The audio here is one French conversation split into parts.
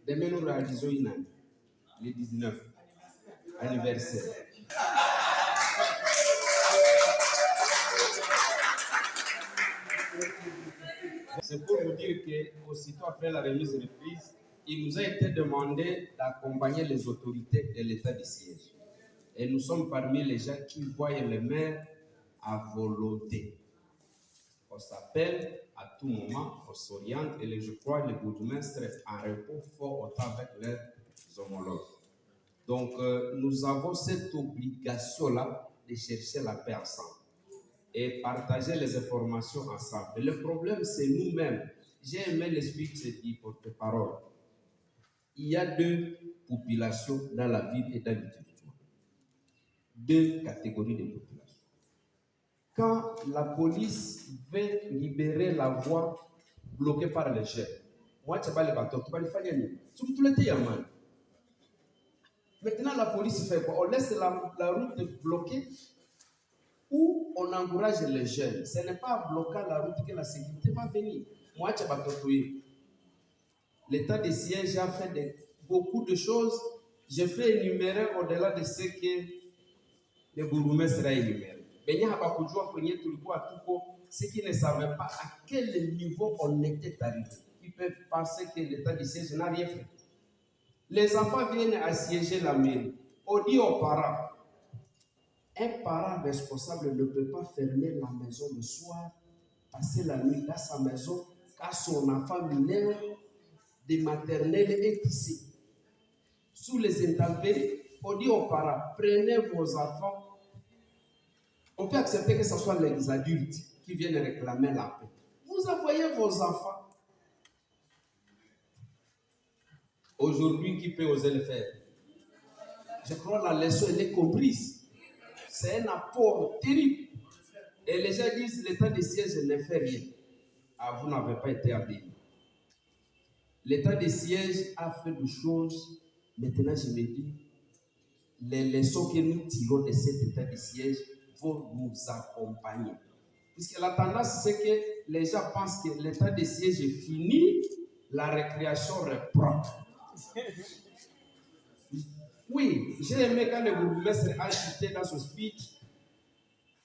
Demain, nous réalisons une année, le 19 anniversaire. C'est pour vous dire qu'aussitôt après la remise de reprise, il nous a été demandé d'accompagner les autorités de l'état de siège. Et nous sommes parmi les gens qui voient le maire à volonté. On s'appelle à tout moment, on s'oriente et je crois que les bourgmestres en repos fort autant avec leurs homologues. Donc, nous avons cette obligation-là de chercher la paix ensemble et partager les informations ensemble. Et le problème, c'est nous-mêmes. J'ai aimé l'esprit que c'est dit porte-parole. Il y a deux populations dans la ville et dans le territoire. Deux catégories de populations. Quand la police veut libérer la voie bloquée par les jeunes, moi, tu vas les bateaux, tu vas les faire gagner. Tout le temps, maintenant, la police fait quoi? On laisse la route bloquée ou on encourage les jeunes. Ce n'est pas en bloquant la route que la sécurité va venir. Moi, tu vas t'autoyer. L'état de siège a fait beaucoup de choses. Je vais énumérer au-delà de ce que le bourgmestre a énuméré. Ceux qui ne savaient pas à quel niveau on était arrivé. Ils peuvent penser que l'état de siège n'a rien fait. Les enfants viennent assiéger la mairie. On dit aux parents, un parent responsable ne peut pas fermer la maison le soir, passer la nuit dans sa maison, car son enfant mineur de maternelle est ici. Sous les intempéries, on dit aux parents, prenez vos enfants. On peut accepter que ce soit les adultes qui viennent réclamer la paix. Vous envoyez vos enfants. Aujourd'hui, qui peut oser le faire? Je crois que la leçon, elle est comprise. C'est un apport terrible. Et les gens disent, l'état de siège ne fait rien. Ah, vous n'avez pas été habile. L'état de siège a fait des choses. Maintenant, je me dis, les leçons que nous tirons de cet état de siège vont nous accompagner. Puisque la tendance, c'est que les gens pensent que l'état de siège est fini, la récréation reprend. Oui, j'ai aimé quand le bourgmestre a cité dans son speech,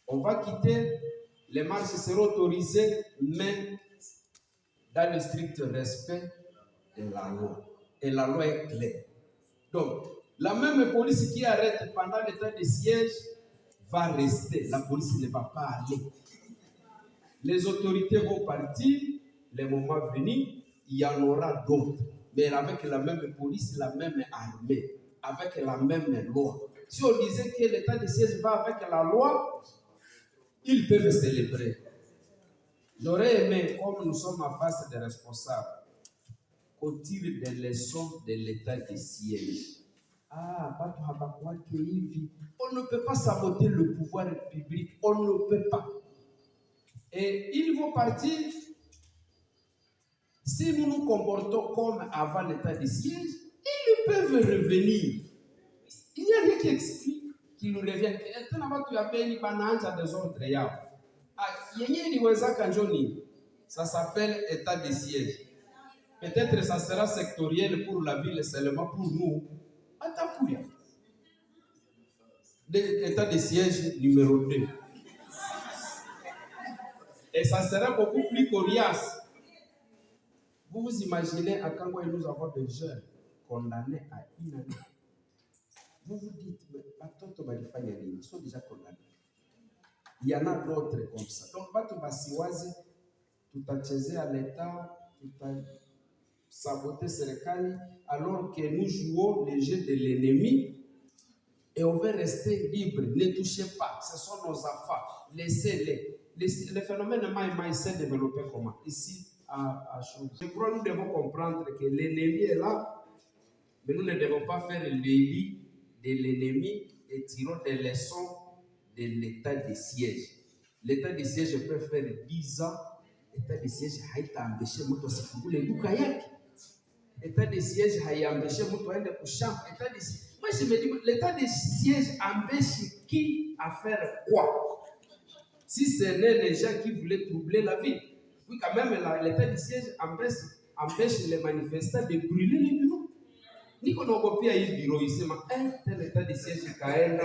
on va quitter, les marches seront autorisées, mais dans le strict respect de la loi. Et la loi est claire. Donc, la même police qui arrête pendant l'état de siège va rester. La police ne va pas aller. Les autorités vont partir, les moments venus, il y en aura d'autres. Mais avec la même police, la même armée, avec la même loi. Si on disait que l'état de siège va avec la loi, ils peuvent célébrer. J'aurais aimé, comme nous sommes en face des responsables, qu'on tire des leçons de l'état de siège. Ah, on ne peut pas saboter le pouvoir public. On ne peut pas. Et ils vont partir. Si nous nous comportons comme avant l'état de siège, ils peuvent revenir. Il n'y a rien qui explique qu'ils nous reviennent. Ça s'appelle état de siège. Peut-être que ça sera sectoriel pour la ville seulement pour nous. État de siège numéro 2. Et ça sera beaucoup plus coriace. Vous vous imaginez à Kangoye, nous avons des jeunes condamnés à une année. Vous vous dites, mais ils sont déjà condamnés. Il y en a d'autres comme ça. Donc, Batu Basiwazi, tout a chésé à l'État, tout a saboté Sérékali, alors que nous jouons les jeux de l'ennemi et on veut rester libre. Ne touchez pas, ce sont nos enfants. Laissez-les. Le phénomène Maï s'est développé comment? Ici, à chose. Je crois que nous devons comprendre que l'ennemi est là, mais nous ne devons pas faire le lit de l'ennemi et tirons des leçons de l'état de siège. L'état de siège peut faire 10 ans. L'état de siège a empêché mtu asifungule duka yake. L'état de siège a empêché mtu aende kushamba. Moi je me dis, l'état de siège empêche qui à faire quoi? Si ce n'est les gens qui voulaient troubler la vie. Oui, quand même, l'état de siège empêche les manifestants de brûler les bureaux. niko naogopia hii biro isema tel état de siège ikaenda.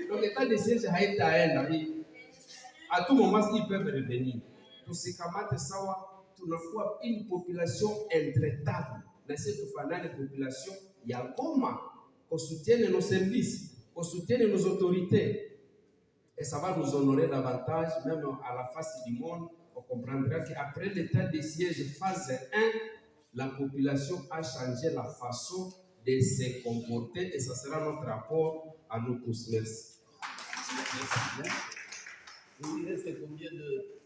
Donc état de siège haitaenda. À tout moment, ils peuvent revenir. Tusikamate sawa, tunakuwa une population intraitable. Na sisi tufanane population ya Goma, qu'on soutienne nos services, qu'on soutienne nos autorités. Et ça va nous honorer davantage, même à la face du monde. On comprendra qu'après l'état de siège phase 1, la population a changé la façon de se comporter et ça sera notre rapport à nous tous. Merci. Merci. Il reste combien de